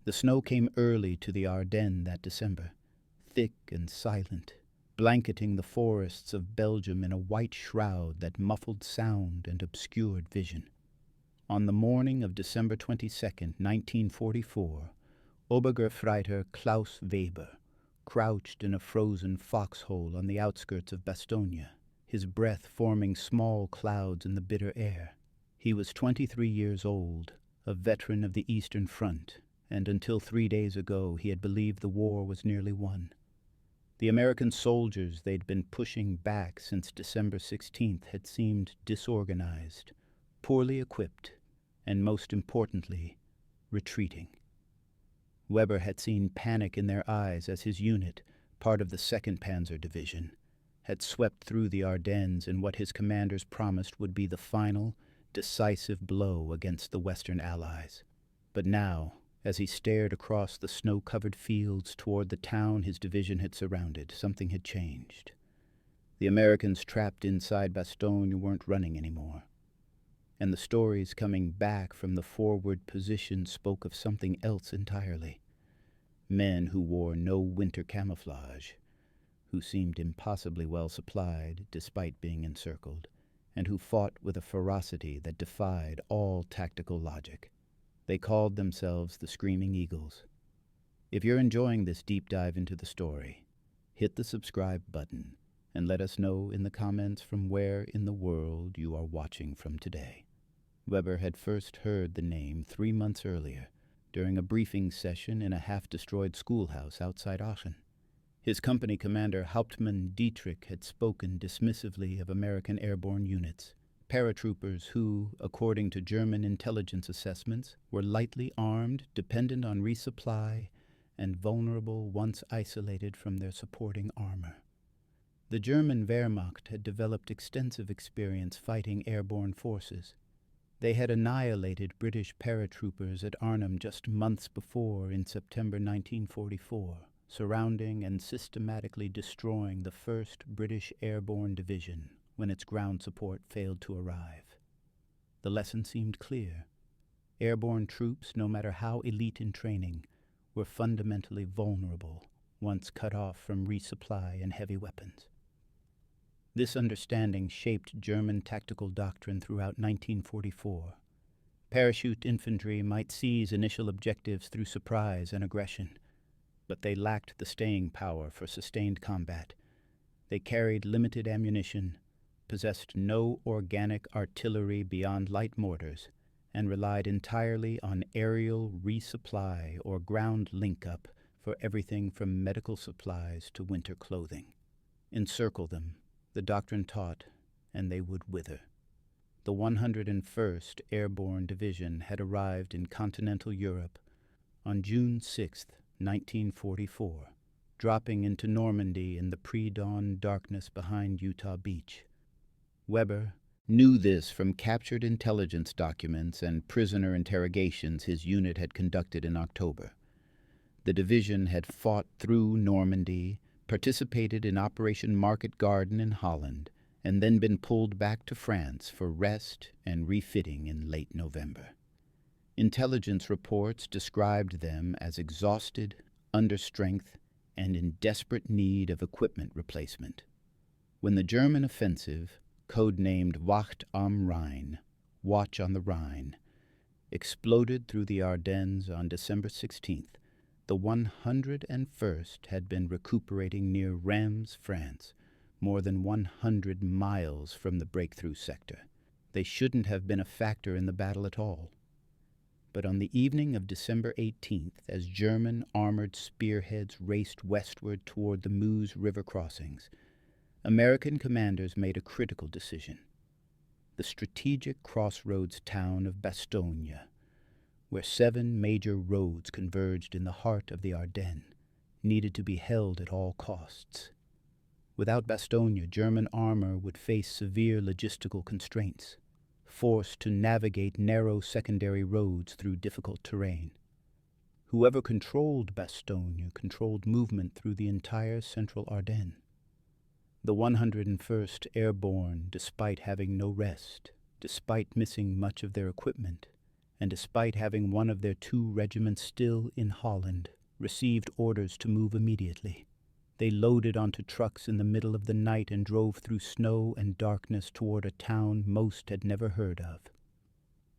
The snow came early to the Ardennes that December, thick and silent, blanketing the forests of Belgium in a white shroud that muffled sound and obscured vision. On the morning of December 22nd, 1944, Obergruppenleiter Klaus Weber crouched in a frozen foxhole on the outskirts of Bastogne, his breath forming small clouds in the bitter air. He was 23 years old, a veteran of the Eastern Front, and until 3 days ago he had believed the war was nearly won. The American soldiers they'd been pushing back since December 16th had seemed disorganized, poorly equipped, and most importantly, retreating. Weber had seen panic in their eyes as his unit, part of the 2nd Panzer Division, had swept through the Ardennes in what his commanders promised would be the final, decisive blow against the Western Allies. But now, as he stared across the snow-covered fields toward the town his division had surrounded, something had changed. The Americans trapped inside Bastogne weren't running anymore, and the stories coming back from the forward position spoke of something else entirely. Men who wore no winter camouflage, who seemed impossibly well supplied despite being encircled, and who fought with a ferocity that defied all tactical logic. They called themselves the Screaming Eagles. If you're enjoying this deep dive into the story, hit the subscribe button and let us know in the comments from where in the world you are watching from today. Weber had first heard the name 3 months earlier during a briefing session in a half-destroyed schoolhouse outside Aachen. His company commander Hauptmann Dietrich had spoken dismissively of American airborne units, paratroopers who, according to German intelligence assessments, were lightly armed, dependent on resupply, and vulnerable once isolated from their supporting armor. The German Wehrmacht had developed extensive experience fighting airborne forces. They had annihilated British paratroopers at Arnhem just months before in September 1944, surrounding and systematically destroying the 1st British Airborne Division when its ground support failed to arrive. The lesson seemed clear. Airborne troops, no matter how elite in training, were fundamentally vulnerable once cut off from resupply and heavy weapons. This understanding shaped German tactical doctrine throughout 1944. Parachute infantry might seize initial objectives through surprise and aggression, but they lacked the staying power for sustained combat. They carried limited ammunition, possessed no organic artillery beyond light mortars, and relied entirely on aerial resupply or ground link-up for everything from medical supplies to winter clothing. Encircle them, the doctrine taught, and they would wither. The 101st Airborne Division had arrived in continental Europe on June 6, 1944, dropping into Normandy in the pre-dawn darkness behind Utah Beach. Weber knew this from captured intelligence documents and prisoner interrogations his unit had conducted in October. The division had fought through Normandy, participated in Operation Market Garden in Holland, and then been pulled back to France for rest and refitting in late November. Intelligence reports described them as exhausted, under strength, and in desperate need of equipment replacement. When the German offensive, codenamed Wacht am Rhein, Watch on the Rhine, exploded through the Ardennes on December 16th, the 101st had been recuperating near Reims, France, more than 100 miles from the breakthrough sector. They shouldn't have been a factor in the battle at all. But on the evening of December 18th, as German armored spearheads raced westward toward the Meuse River crossings, American commanders made a critical decision. The strategic crossroads town of Bastogne, where 7 major roads converged in the heart of the Ardennes, needed to be held at all costs. Without Bastogne, German armor would face severe logistical constraints, forced to navigate narrow secondary roads through difficult terrain. Whoever controlled Bastogne controlled movement through the entire central Ardennes. The 101st Airborne, despite having no rest, despite missing much of their equipment, and despite having one of their 2 regiments still in Holland, received orders to move immediately. They loaded onto trucks in the middle of the night and drove through snow and darkness toward a town most had never heard of.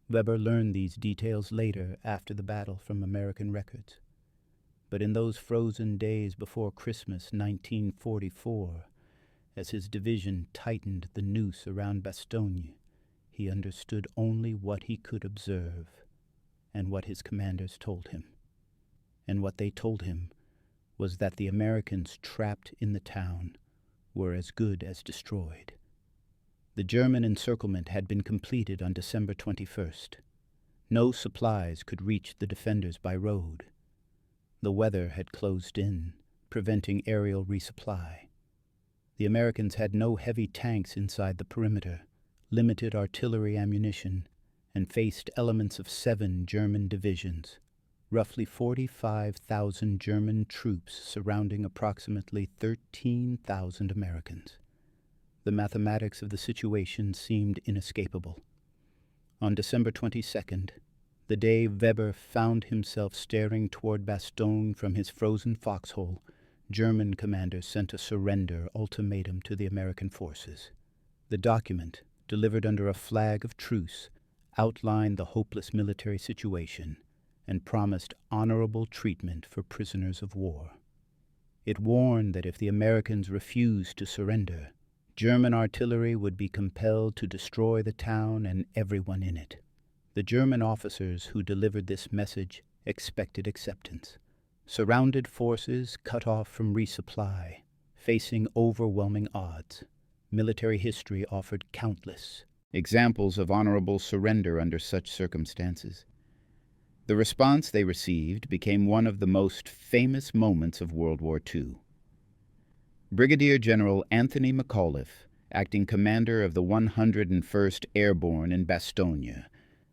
Weber learned these details later after the battle from American records. But in those frozen days before Christmas 1944, as his division tightened the noose around Bastogne, he understood only what he could observe and what his commanders told him. And what they told him was that the Americans trapped in the town were as good as destroyed. The German encirclement had been completed on December 21st. No supplies could reach the defenders by road. The weather had closed in, preventing aerial resupply. The Americans had no heavy tanks inside the perimeter, limited artillery ammunition, and faced elements of 7 German divisions, roughly 45,000 German troops surrounding approximately 13,000 Americans. The mathematics of the situation seemed inescapable. On December 22nd, the day Weber found himself staring toward Bastogne from his frozen foxhole, German commanders sent a surrender ultimatum to the American forces. The document, delivered under a flag of truce, outlined the hopeless military situation and promised honorable treatment for prisoners of war. It warned that if the Americans refused to surrender, German artillery would be compelled to destroy the town and everyone in it. The German officers who delivered this message expected acceptance. Surrounded forces cut off from resupply, facing overwhelming odds. Military history offered countless examples of honorable surrender under such circumstances. The response they received became one of the most famous moments of World War II. Brigadier General Anthony McAuliffe, acting commander of the 101st Airborne in Bastogne,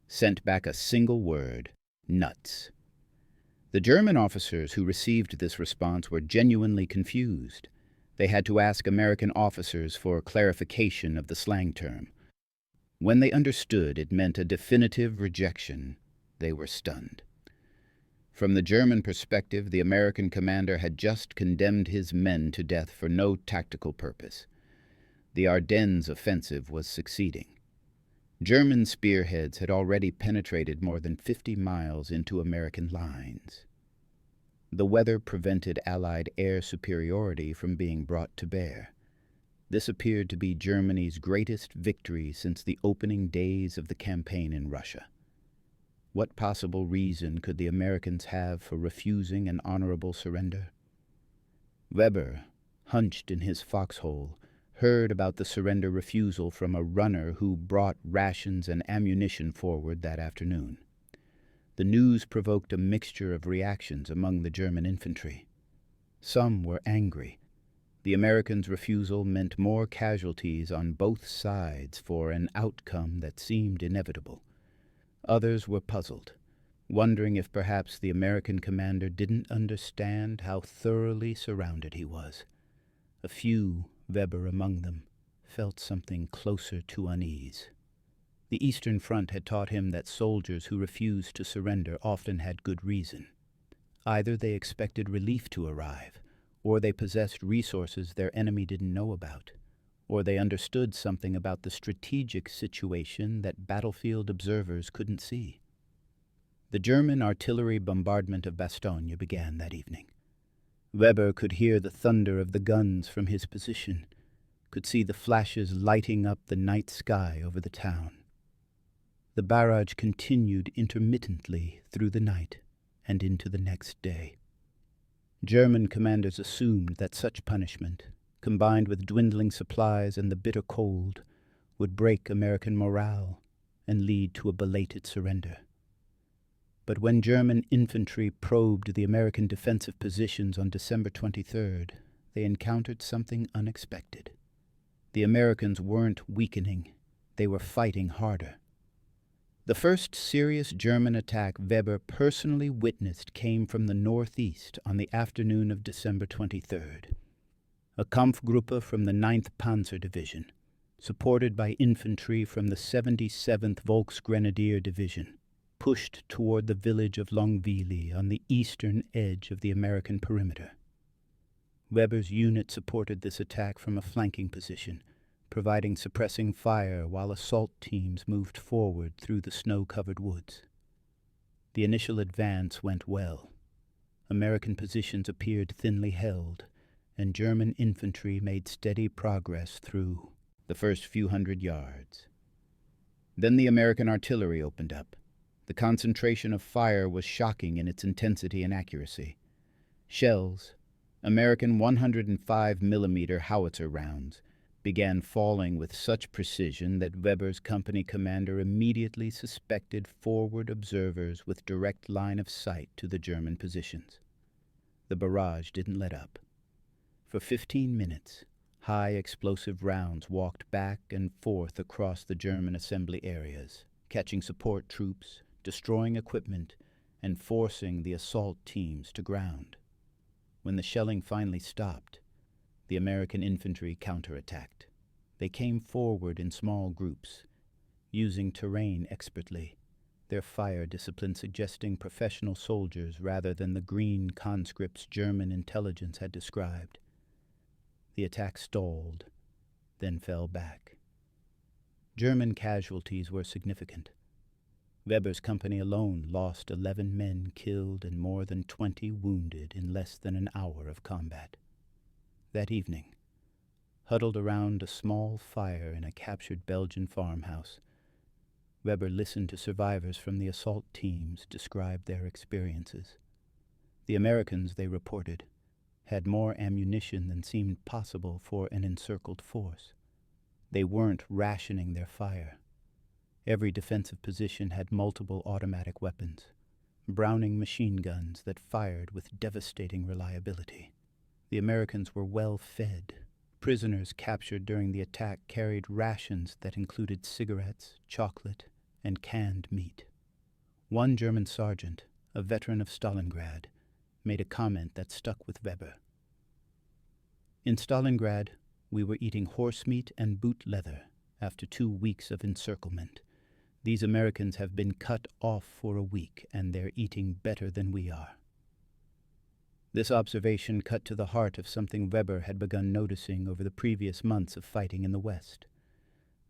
sent back a single word: nuts. The German officers who received this response were genuinely confused. They had to ask American officers for clarification of the slang term. When they understood it meant a definitive rejection, they were stunned. From the German perspective, the American commander had just condemned his men to death for no tactical purpose. The Ardennes offensive was succeeding. German spearheads had already penetrated more than 50 miles into American lines. The weather prevented Allied air superiority from being brought to bear. This appeared to be Germany's greatest victory since the opening days of the campaign in Russia. What possible reason could the Americans have for refusing an honorable surrender? Weber, hunched in his foxhole, heard about the surrender refusal from a runner who brought rations and ammunition forward that afternoon. The news provoked a mixture of reactions among the German infantry. Some were angry. The Americans' refusal meant more casualties on both sides for an outcome that seemed inevitable. Others were puzzled, wondering if perhaps the American commander didn't understand how thoroughly surrounded he was. A few, Weber among them, felt something closer to unease. The Eastern Front had taught him that soldiers who refused to surrender often had good reason. Either they expected relief to arrive, or they possessed resources their enemy didn't know about, or they understood something about the strategic situation that battlefield observers couldn't see. The German artillery bombardment of Bastogne began that evening. Weber could hear the thunder of the guns from his position, could see the flashes lighting up the night sky over the town. The barrage continued intermittently through the night and into the next day. German commanders assumed that such punishment, combined with dwindling supplies and the bitter cold, would break American morale and lead to a belated surrender. But when German infantry probed the American defensive positions on December 23rd, they encountered something unexpected. The Americans weren't weakening, they were fighting harder. The first serious German attack Weber personally witnessed came from the northeast on the afternoon of December 23rd. A Kampfgruppe from the 9th Panzer Division, supported by infantry from the 77th Volksgrenadier Division, pushed toward the village of Longville on the eastern edge of the American perimeter. Weber's unit supported this attack from a flanking position, providing suppressing fire while assault teams moved forward through the snow-covered woods. The initial advance went well. American positions appeared thinly held, and German infantry made steady progress through the first few hundred yards. Then the American artillery opened up. The concentration of fire was shocking in its intensity and accuracy. Shells, American 105 mm howitzer rounds, began falling with such precision that Weber's company commander immediately suspected forward observers with direct line of sight to the German positions. The barrage didn't let up. For 15 minutes, high explosive rounds walked back and forth across the German assembly areas, catching support troops, destroying equipment, and forcing the assault teams to ground. When the shelling finally stopped, the American infantry counterattacked. They came forward in small groups, using terrain expertly, their fire discipline suggesting professional soldiers rather than the green conscripts German intelligence had described. The attack stalled, then fell back. German casualties were significant. Weber's company alone lost 11 men killed and more than 20 wounded in less than an hour of combat. That evening, huddled around a small fire in a captured Belgian farmhouse, Weber listened to survivors from the assault teams describe their experiences. The Americans, they reported, had more ammunition than seemed possible for an encircled force. They weren't rationing their fire. Every defensive position had multiple automatic weapons, Browning machine guns that fired with devastating reliability. The Americans were well fed. Prisoners captured during the attack carried rations that included cigarettes, chocolate, and canned meat. One German sergeant, a veteran of Stalingrad, made a comment that stuck with Weber. In Stalingrad, we were eating horse meat and boot leather after 2 weeks of encirclement. These Americans have been cut off for a week, and they're eating better than we are. This observation cut to the heart of something Weber had begun noticing over the previous months of fighting in the West.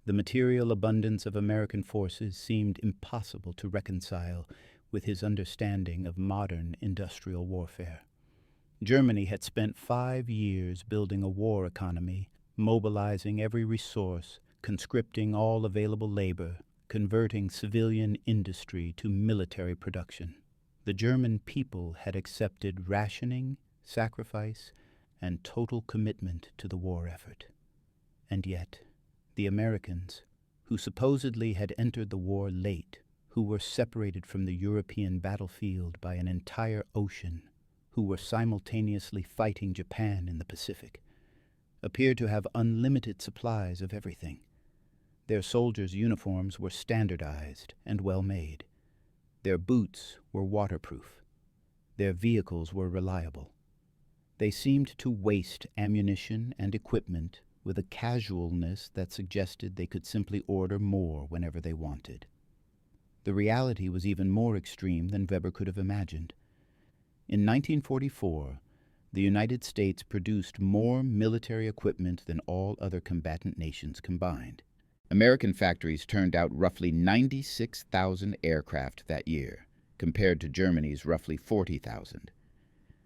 The material abundance of American forces seemed impossible to reconcile with his understanding of modern industrial warfare. Germany had spent 5 years building a war economy, mobilizing every resource, conscripting all available labor, converting civilian industry to military production. The German people had accepted rationing, sacrifice, and total commitment to the war effort. And yet, the Americans, who supposedly had entered the war late, who were separated from the European battlefield by an entire ocean, who were simultaneously fighting Japan in the Pacific, appeared to have unlimited supplies of everything. Their soldiers' uniforms were standardized and well made. Their boots were waterproof. Their vehicles were reliable. They seemed to waste ammunition and equipment with a casualness that suggested they could simply order more whenever they wanted. The reality was even more extreme than Weber could have imagined. In 1944, the United States produced more military equipment than all other combatant nations combined. American factories turned out roughly 96,000 aircraft that year, compared to Germany's roughly 40,000.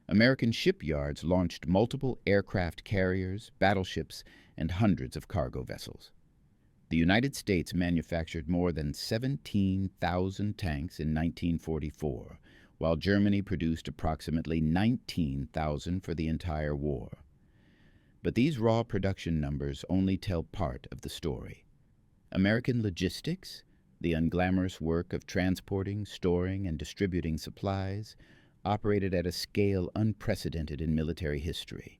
American shipyards launched multiple aircraft carriers, battleships, and hundreds of cargo vessels. The United States manufactured more than 17,000 tanks in 1944, while Germany produced approximately 19,000 for the entire war. But these raw production numbers only tell part of the story. American logistics, the unglamorous work of transporting, storing, and distributing supplies, operated at a scale unprecedented in military history.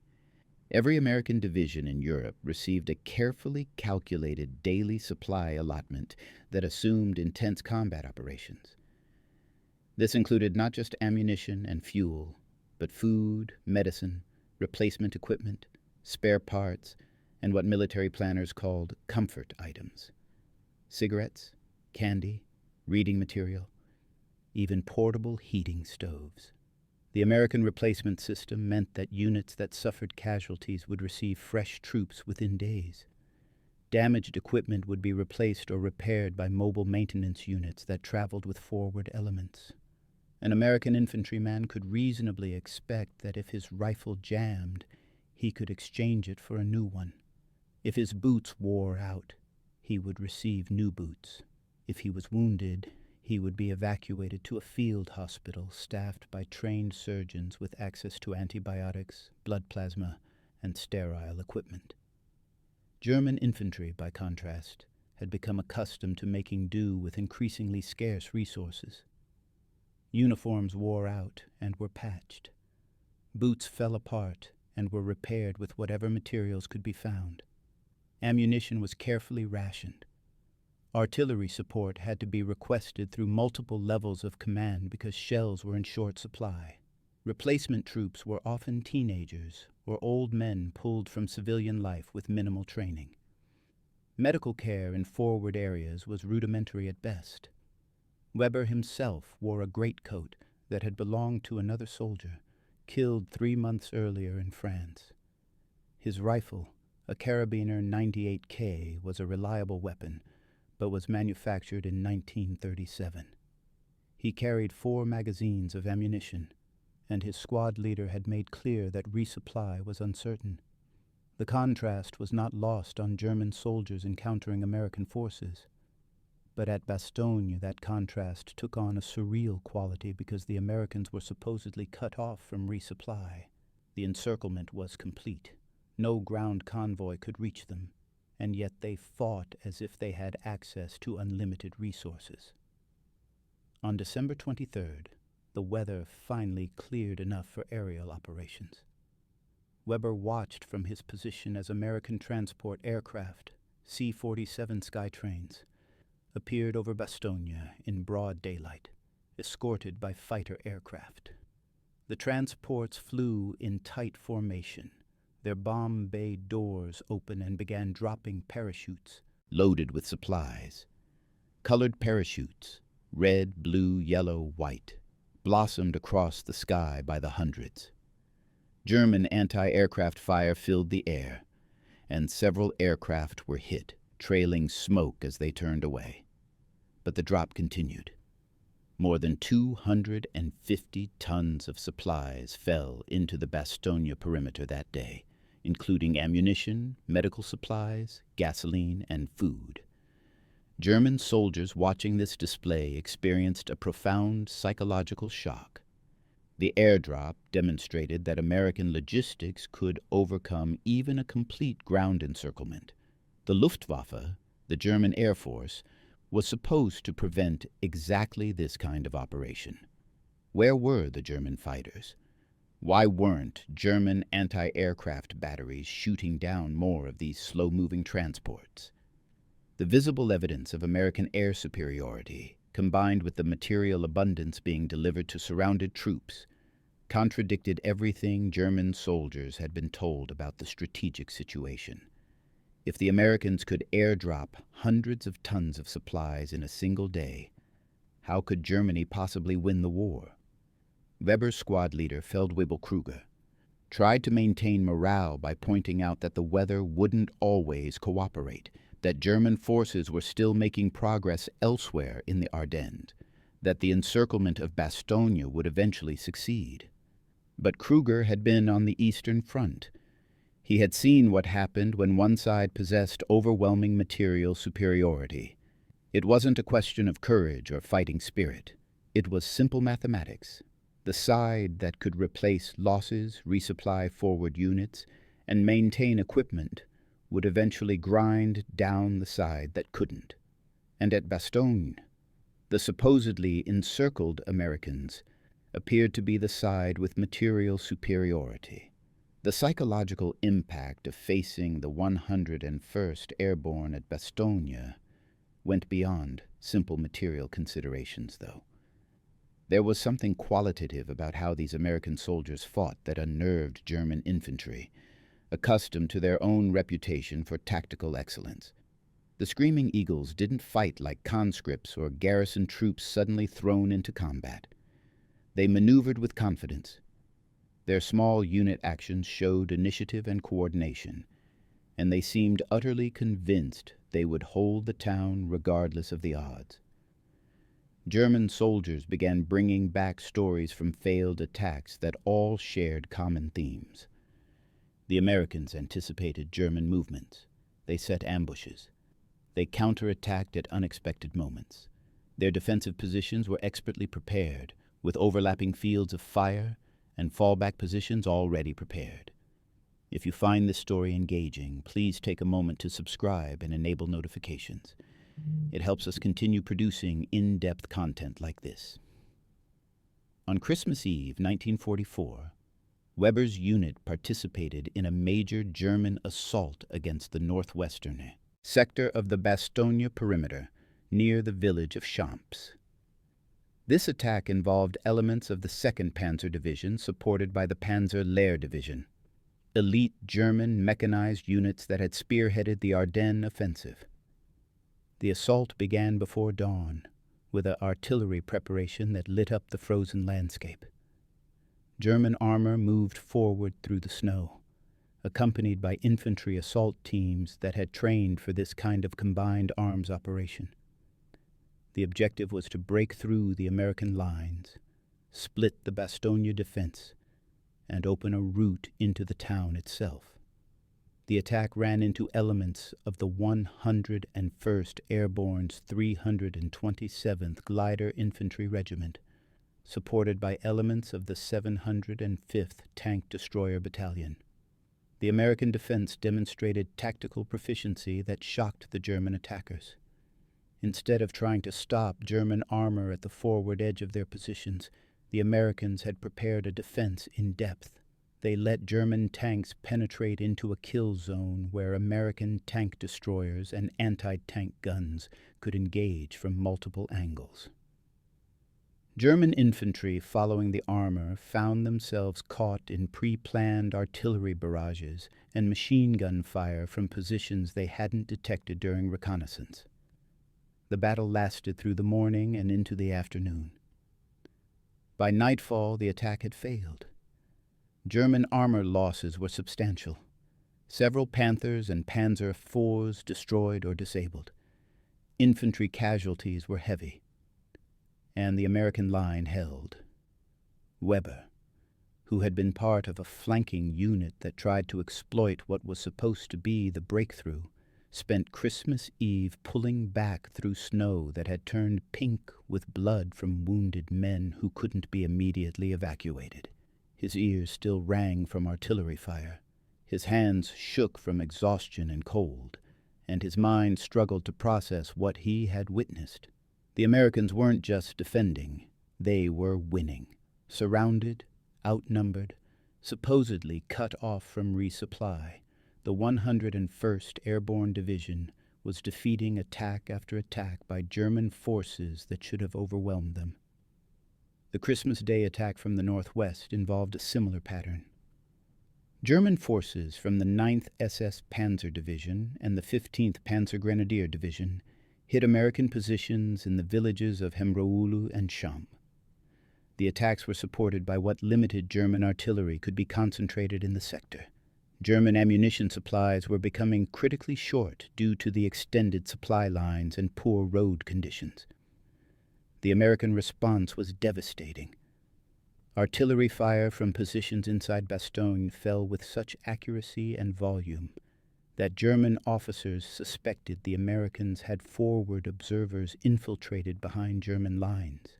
Every American division in Europe received a carefully calculated daily supply allotment that assumed intense combat operations. This included not just ammunition and fuel, but food, medicine, replacement equipment, spare parts, and what military planners called comfort items. Cigarettes, candy, reading material, even portable heating stoves. The American replacement system meant that units that suffered casualties would receive fresh troops within days. Damaged equipment would be replaced or repaired by mobile maintenance units that traveled with forward elements. An American infantryman could reasonably expect that if his rifle jammed, he could exchange it for a new one. If his boots wore out, he would receive new boots. If he was wounded, he would be evacuated to a field hospital staffed by trained surgeons with access to antibiotics, blood plasma, and sterile equipment. German infantry, by contrast, had become accustomed to making do with increasingly scarce resources. Uniforms wore out and were patched. Boots fell apart and were repaired with whatever materials could be found. Ammunition was carefully rationed. Artillery support had to be requested through multiple levels of command because shells were in short supply. Replacement troops were often teenagers or old men pulled from civilian life with minimal training. Medical care in forward areas was rudimentary at best. Weber himself wore a greatcoat that had belonged to another soldier, killed 3 months earlier in France. His rifle, a Carabiner 98K, was a reliable weapon, but was manufactured in 1937. He carried 4 magazines of ammunition, and his squad leader had made clear that resupply was uncertain. The contrast was not lost on German soldiers encountering American forces. But at Bastogne, that contrast took on a surreal quality because the Americans were supposedly cut off from resupply. The encirclement was complete. No ground convoy could reach them, and yet they fought as if they had access to unlimited resources. On December 23rd, the weather finally cleared enough for aerial operations. Weber watched from his position as American transport aircraft, C-47 Skytrains, appeared over Bastogne in broad daylight, escorted by fighter aircraft. The transports flew in tight formation, their bomb bay doors open, and began dropping parachutes loaded with supplies. Colored parachutes, red, blue, yellow, white, blossomed across the sky by the hundreds. German anti-aircraft fire filled the air, and several aircraft were hit, trailing smoke as they turned away. But the drop continued. More than 250 tons of supplies fell into the Bastogne perimeter that day, including ammunition, medical supplies, gasoline, and food. German soldiers watching this display experienced a profound psychological shock. The airdrop demonstrated that American logistics could overcome even a complete ground encirclement. The Luftwaffe, the German Air Force, was supposed to prevent exactly this kind of operation. Where were the German fighters? Why weren't German anti-aircraft batteries shooting down more of these slow-moving transports? The visible evidence of American air superiority, combined with the material abundance being delivered to surrounded troops, contradicted everything German soldiers had been told about the strategic situation. If the Americans could airdrop hundreds of tons of supplies in a single day, how could Germany possibly win the war? Weber's squad leader, Feldwebel Kruger, tried to maintain morale by pointing out that the weather wouldn't always cooperate, that German forces were still making progress elsewhere in the Ardennes, that the encirclement of Bastogne would eventually succeed. But Kruger had been on the Eastern Front. He had seen what happened when one side possessed overwhelming material superiority. It wasn't a question of courage or fighting spirit. It was simple mathematics. The side that could replace losses, resupply forward units, and maintain equipment would eventually grind down the side that couldn't. And at Bastogne, the supposedly encircled Americans appeared to be the side with material superiority. The psychological impact of facing the 101st Airborne at Bastogne went beyond simple material considerations, though. There was something qualitative about how these American soldiers fought that unnerved German infantry, accustomed to their own reputation for tactical excellence. The Screaming Eagles didn't fight like conscripts or garrison troops suddenly thrown into combat. They maneuvered with confidence. Their small unit actions showed initiative and coordination, and they seemed utterly convinced they would hold the town regardless of the odds. German soldiers began bringing back stories from failed attacks that all shared common themes. The Americans anticipated German movements. They set ambushes. They counterattacked at unexpected moments. Their defensive positions were expertly prepared, with overlapping fields of fire and fallback positions already prepared. If you find this story engaging, please take a moment to subscribe and enable notifications. It helps us continue producing in-depth content like this. On Christmas Eve, 1944, Weber's unit participated in a major German assault against the northwestern sector of the Bastogne perimeter near the village of Champs. This attack involved elements of the 2nd Panzer Division supported by the Panzer Lehr Division, elite German mechanized units that had spearheaded the Ardennes offensive. The assault began before dawn, with an artillery preparation that lit up the frozen landscape. German armor moved forward through the snow, accompanied by infantry assault teams that had trained for this kind of combined arms operation. The objective was to break through the American lines, split the Bastogne defense, and open a route into the town itself. The attack ran into elements of the 101st Airborne's 327th Glider Infantry Regiment, supported by elements of the 705th Tank Destroyer Battalion. The American defense demonstrated tactical proficiency that shocked the German attackers. Instead of trying to stop German armor at the forward edge of their positions, the Americans had prepared a defense in depth. They let German tanks penetrate into a kill zone where American tank destroyers and anti-tank guns could engage from multiple angles. German infantry following the armor found themselves caught in pre-planned artillery barrages and machine gun fire from positions they hadn't detected during reconnaissance. The battle lasted through the morning and into the afternoon. By nightfall, the attack had failed. German armor losses were substantial. Several Panthers and Panzer IVs destroyed or disabled. Infantry casualties were heavy, and the American line held. Weber, who had been part of a flanking unit that tried to exploit what was supposed to be the breakthrough, spent Christmas Eve pulling back through snow that had turned pink with blood from wounded men who couldn't be immediately evacuated. His ears still rang from artillery fire. His hands shook from exhaustion and cold, and his mind struggled to process what he had witnessed. The Americans weren't just defending, they were winning. Surrounded, outnumbered, supposedly cut off from resupply, the 101st Airborne Division was defeating attack after attack by German forces that should have overwhelmed them. The Christmas Day attack from the northwest involved a similar pattern. German forces from the 9th SS Panzer Division and the 15th Panzer Grenadier Division hit American positions in the villages of Hemroulu and Champs. The attacks were supported by what limited German artillery could be concentrated in the sector. German ammunition supplies were becoming critically short due to the extended supply lines and poor road conditions. The American response was devastating. Artillery fire from positions inside Bastogne fell with such accuracy and volume that German officers suspected the Americans had forward observers infiltrated behind German lines.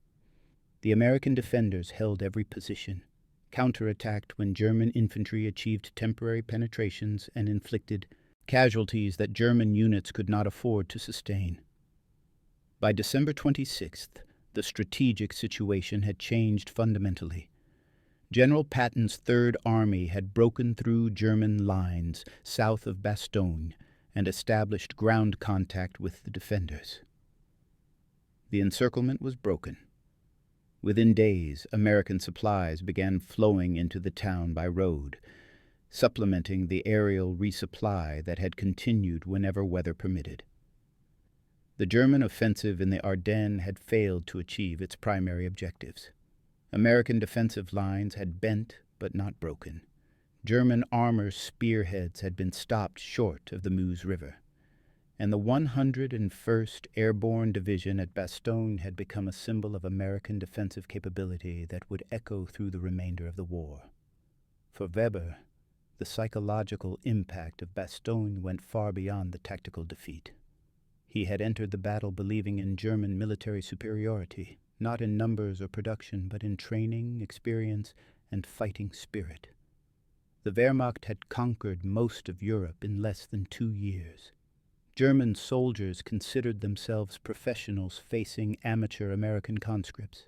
The American defenders held every position, counterattacked when German infantry achieved temporary penetrations and inflicted casualties that German units could not afford to sustain. By December 26th, the strategic situation had changed fundamentally. General Patton's Third Army had broken through German lines south of Bastogne and established ground contact with the defenders. The encirclement was broken. Within days, American supplies began flowing into the town by road, supplementing the aerial resupply that had continued whenever weather permitted. The German offensive in the Ardennes had failed to achieve its primary objectives. American defensive lines had bent but not broken. German armor spearheads had been stopped short of the Meuse River, and the 101st Airborne Division at Bastogne had become a symbol of American defensive capability that would echo through the remainder of the war. For Weber, the psychological impact of Bastogne went far beyond the tactical defeat. He had entered the battle believing in German military superiority, not in numbers or production, but in training, experience, and fighting spirit. The Wehrmacht had conquered most of Europe in less than 2 years. German soldiers considered themselves professionals facing amateur American conscripts.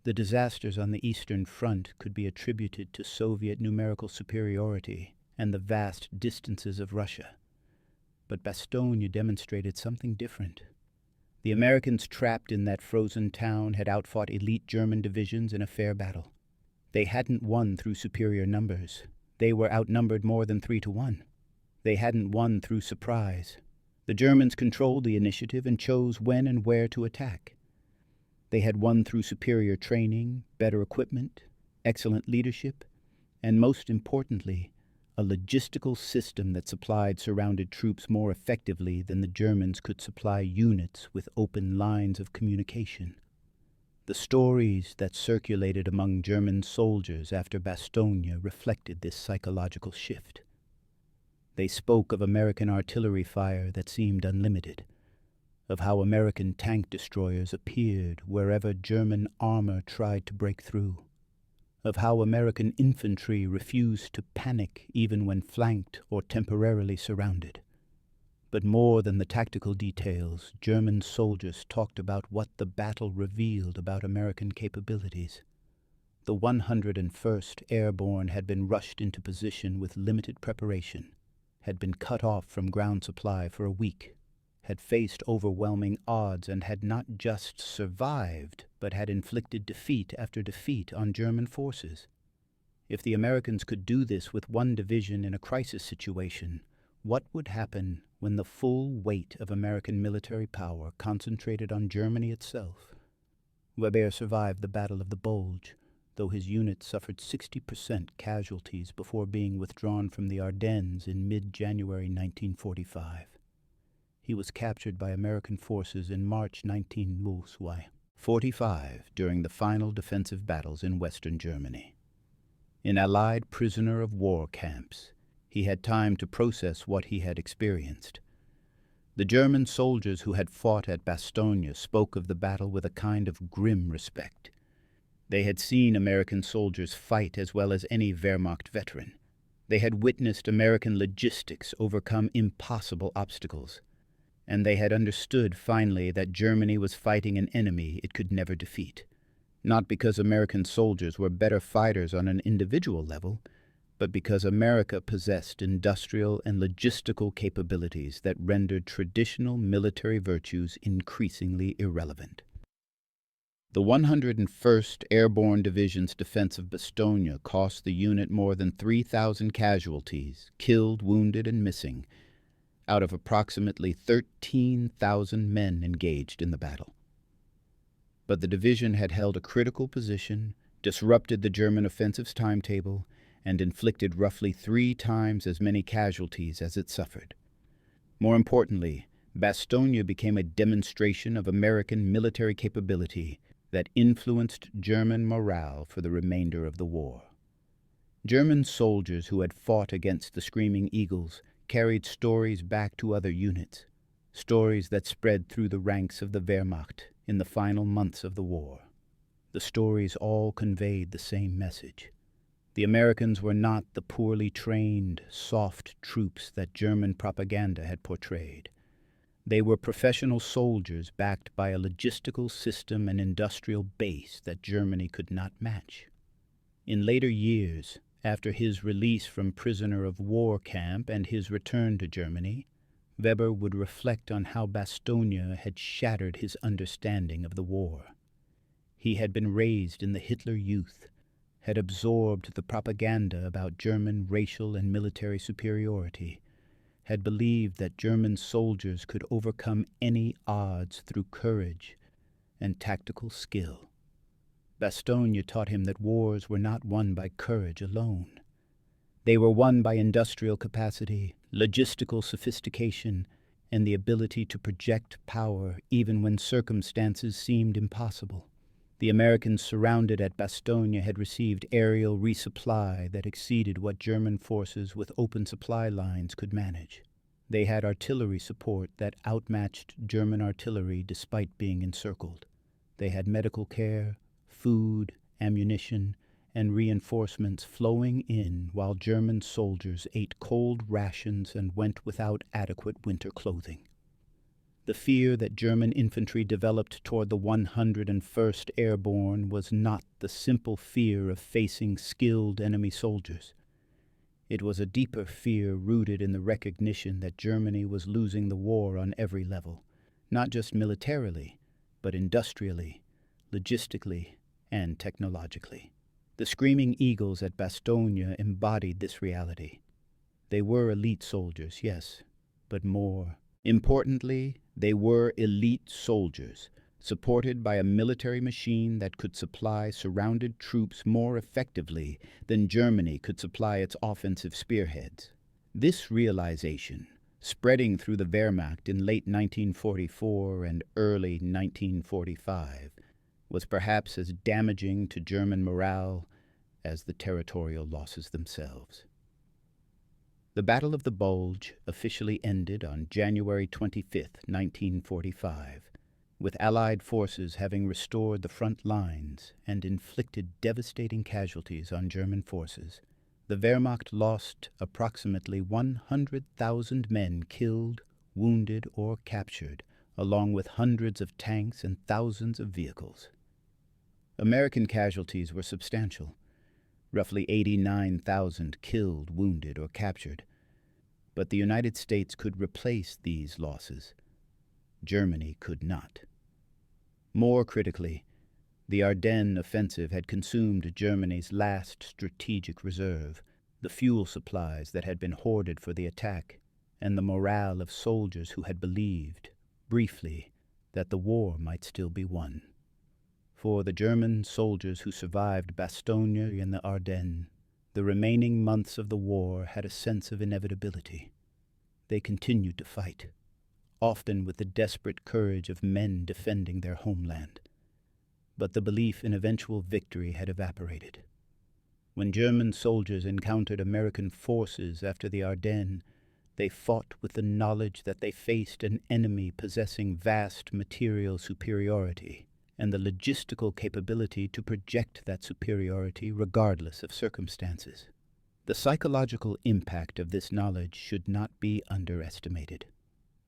The disasters on the Eastern Front could be attributed to Soviet numerical superiority and the vast distances of Russia. But Bastogne demonstrated something different. The Americans trapped in that frozen town had outfought elite German divisions in a fair battle. They hadn't won through superior numbers. They were outnumbered more than 3-1. They hadn't won through surprise. The Germans controlled the initiative and chose when and where to attack. They had won through superior training, better equipment, excellent leadership, and most importantly, a logistical system that supplied surrounded troops more effectively than the Germans could supply units with open lines of communication. The stories that circulated among German soldiers after Bastogne reflected this psychological shift. They spoke of American artillery fire that seemed unlimited, of how American tank destroyers appeared wherever German armor tried to break through, of how American infantry refused to panic even when flanked or temporarily surrounded. But more than the tactical details, German soldiers talked about what the battle revealed about American capabilities. The 101st Airborne had been rushed into position with limited preparation, had been cut off from ground supply for a week, had faced overwhelming odds, and had not just survived, but had inflicted defeat after defeat on German forces. If the Americans could do this with one division in a crisis situation, what would happen when the full weight of American military power concentrated on Germany itself? Weber survived the Battle of the Bulge, though his unit suffered 60% casualties before being withdrawn from the Ardennes in mid-January 1945. He was captured by American forces in March 1945 during the final defensive battles in western Germany. In Allied prisoner of war camps, he had time to process what he had experienced. The German soldiers who had fought at Bastogne spoke of the battle with a kind of grim respect. They had seen American soldiers fight as well as any Wehrmacht veteran. They had witnessed American logistics overcome impossible obstacles. And they had understood finally that Germany was fighting an enemy it could never defeat, not because American soldiers were better fighters on an individual level, but because America possessed industrial and logistical capabilities that rendered traditional military virtues increasingly irrelevant. The 101st Airborne Division's defense of Bastogne cost the unit more than 3,000 casualties, killed, wounded, and missing, out of approximately 13,000 men engaged in the battle. But the division had held a critical position, disrupted the German offensive's timetable, and inflicted roughly 3 times as many casualties as it suffered. More importantly, Bastogne became a demonstration of American military capability that influenced German morale for the remainder of the war. German soldiers who had fought against the Screaming Eagles carried stories back to other units, stories that spread through the ranks of the Wehrmacht in the final months of the war. The stories all conveyed the same message. The Americans were not the poorly trained, soft troops that German propaganda had portrayed. They were professional soldiers backed by a logistical system and industrial base that Germany could not match. In later years, after his release from prisoner of war camp and his return to Germany, Weber would reflect on how Bastogne had shattered his understanding of the war. He had been raised in the Hitler Youth, had absorbed the propaganda about German racial and military superiority, had believed that German soldiers could overcome any odds through courage and tactical skill. Bastogne taught him that wars were not won by courage alone. They were won by industrial capacity, logistical sophistication, and the ability to project power even when circumstances seemed impossible. The Americans surrounded at Bastogne had received aerial resupply that exceeded what German forces with open supply lines could manage. They had artillery support that outmatched German artillery despite being encircled. They had medical care, food, ammunition, and reinforcements flowing in while German soldiers ate cold rations and went without adequate winter clothing. The fear that German infantry developed toward the 101st Airborne was not the simple fear of facing skilled enemy soldiers. It was a deeper fear rooted in the recognition that Germany was losing the war on every level, not just militarily, but industrially, logistically, and technologically. The Screaming Eagles at Bastogne embodied this reality. They were elite soldiers, yes, but more importantly, they were elite soldiers, supported by a military machine that could supply surrounded troops more effectively than Germany could supply its offensive spearheads. This realization, spreading through the Wehrmacht in late 1944 and early 1945, was perhaps as damaging to German morale as the territorial losses themselves. The Battle of the Bulge officially ended on January 25, 1945, with Allied forces having restored the front lines and inflicted devastating casualties on German forces. The Wehrmacht lost approximately 100,000 men killed, wounded, or captured, along with hundreds of tanks and thousands of vehicles. American casualties were substantial, roughly 89,000 killed, wounded, or captured. But the United States could replace these losses. Germany could not. More critically, the Ardennes offensive had consumed Germany's last strategic reserve, the fuel supplies that had been hoarded for the attack, and the morale of soldiers who had believed, briefly, that the war might still be won. For the German soldiers who survived Bastogne and the Ardennes, the remaining months of the war had a sense of inevitability. They continued to fight, often with the desperate courage of men defending their homeland. But the belief in eventual victory had evaporated. When German soldiers encountered American forces after the Ardennes, they fought with the knowledge that they faced an enemy possessing vast material superiority and the logistical capability to project that superiority regardless of circumstances. The psychological impact of this knowledge should not be underestimated.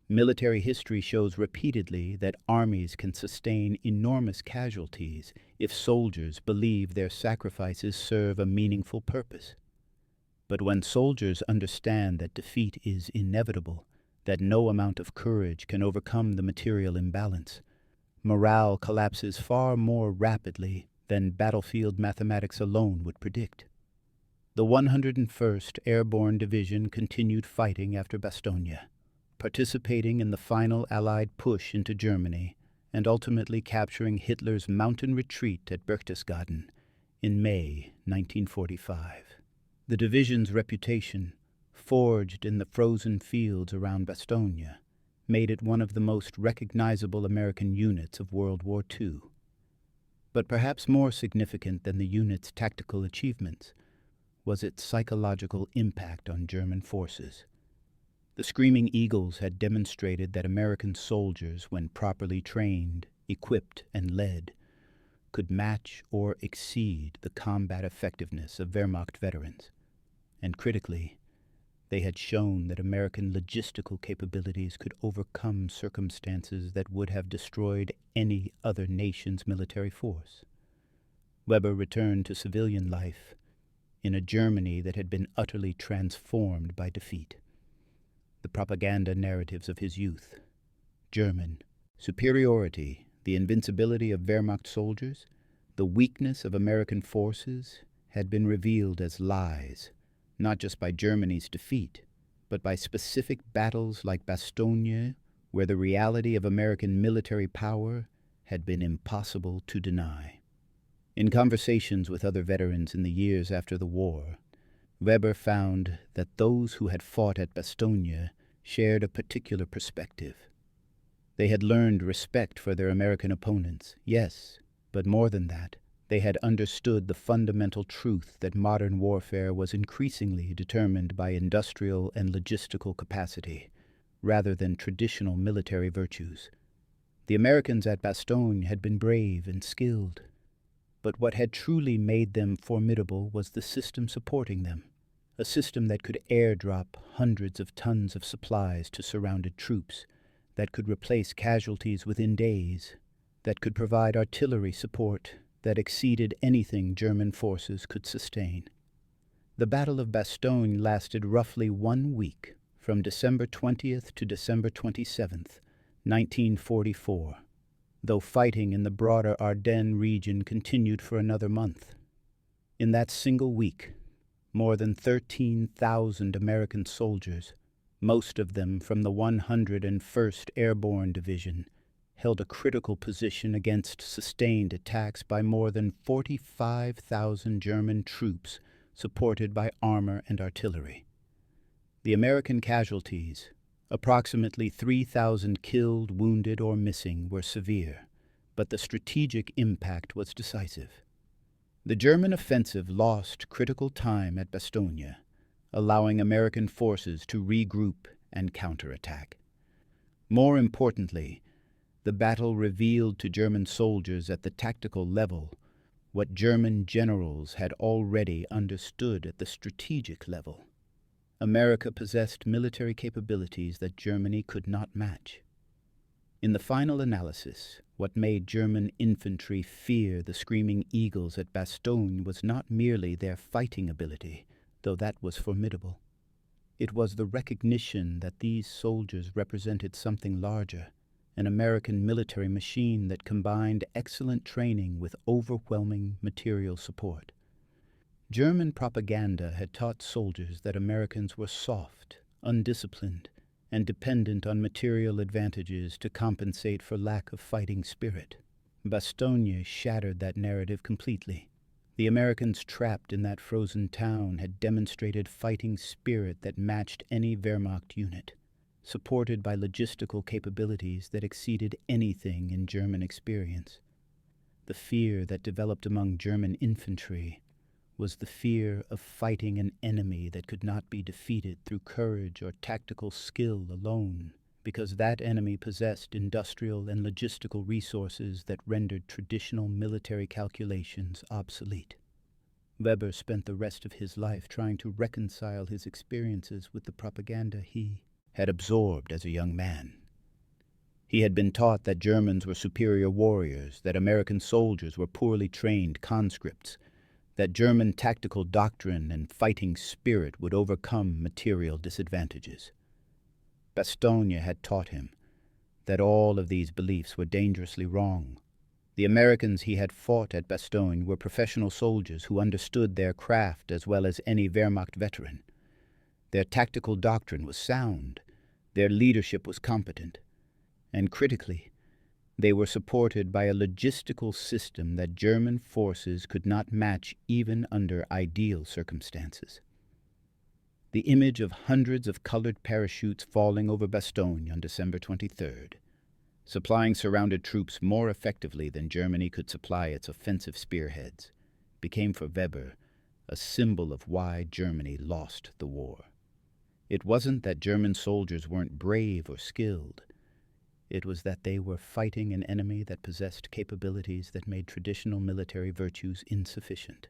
Military history shows repeatedly that armies can sustain enormous casualties if soldiers believe their sacrifices serve a meaningful purpose. But when soldiers understand that defeat is inevitable, that no amount of courage can overcome the material imbalance, morale collapses far more rapidly than battlefield mathematics alone would predict. The 101st Airborne Division continued fighting after Bastogne, participating in the final Allied push into Germany and ultimately capturing Hitler's mountain retreat at Berchtesgaden in May 1945. The division's reputation, forged in the frozen fields around Bastogne, made it one of the most recognizable American units of World War II. But perhaps more significant than the unit's tactical achievements was its psychological impact on German forces. The Screaming Eagles had demonstrated that American soldiers, when properly trained, equipped, and led, could match or exceed the combat effectiveness of Wehrmacht veterans. And critically, they had shown that American logistical capabilities could overcome circumstances that would have destroyed any other nation's military force. Weber returned to civilian life in a Germany that had been utterly transformed by defeat. The propaganda narratives of his youth, German superiority, the invincibility of Wehrmacht soldiers, the weakness of American forces, had been revealed as lies, not just by Germany's defeat, but by specific battles like Bastogne, where the reality of American military power had been impossible to deny. In conversations with other veterans in the years after the war, Weber found that those who had fought at Bastogne shared a particular perspective. They had learned respect for their American opponents, yes, but more than that, they had understood the fundamental truth that modern warfare was increasingly determined by industrial and logistical capacity, rather than traditional military virtues. The Americans at Bastogne had been brave and skilled, but what had truly made them formidable was the system supporting them, a system that could airdrop hundreds of tons of supplies to surrounded troops, that could replace casualties within days, that could provide artillery support that exceeded anything German forces could sustain. The Battle of Bastogne lasted roughly 1 week, from December 20th to December 27th, 1944, though fighting in the broader Ardennes region continued for another month. In that single week, more than 13,000 American soldiers, most of them from the 101st Airborne Division, held a critical position against sustained attacks by more than 45,000 German troops supported by armor and artillery. The American casualties, approximately 3,000 killed, wounded, or missing, were severe, but the strategic impact was decisive. The German offensive lost critical time at Bastogne, allowing American forces to regroup and counterattack. More importantly, the battle revealed to German soldiers at the tactical level what German generals had already understood at the strategic level. America possessed military capabilities that Germany could not match. In the final analysis, what made German infantry fear the Screaming Eagles at Bastogne was not merely their fighting ability, though that was formidable. It was the recognition that these soldiers represented something larger, an American military machine that combined excellent training with overwhelming material support. German propaganda had taught soldiers that Americans were soft, undisciplined, and dependent on material advantages to compensate for lack of fighting spirit. Bastogne shattered that narrative completely. The Americans trapped in that frozen town had demonstrated fighting spirit that matched any Wehrmacht unit, supported by logistical capabilities that exceeded anything in German experience. The fear that developed among German infantry was the fear of fighting an enemy that could not be defeated through courage or tactical skill alone, because that enemy possessed industrial and logistical resources that rendered traditional military calculations obsolete. Weber spent the rest of his life trying to reconcile his experiences with the propaganda he had absorbed as a young man. He had been taught that Germans were superior warriors, that American soldiers were poorly trained conscripts, that German tactical doctrine and fighting spirit would overcome material disadvantages. Bastogne had taught him that all of these beliefs were dangerously wrong. The Americans he had fought at Bastogne were professional soldiers who understood their craft as well as any Wehrmacht veteran. Their tactical doctrine was sound, their leadership was competent, and critically, they were supported by a logistical system that German forces could not match even under ideal circumstances. The image of hundreds of colored parachutes falling over Bastogne on December 23rd, supplying surrounded troops more effectively than Germany could supply its offensive spearheads, became for Weber a symbol of why Germany lost the war. It wasn't that German soldiers weren't brave or skilled. It was that they were fighting an enemy that possessed capabilities that made traditional military virtues insufficient.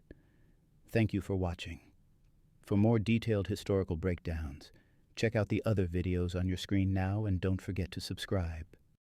Thank you for watching. For more detailed historical breakdowns, check out the other videos on your screen now and don't forget to subscribe.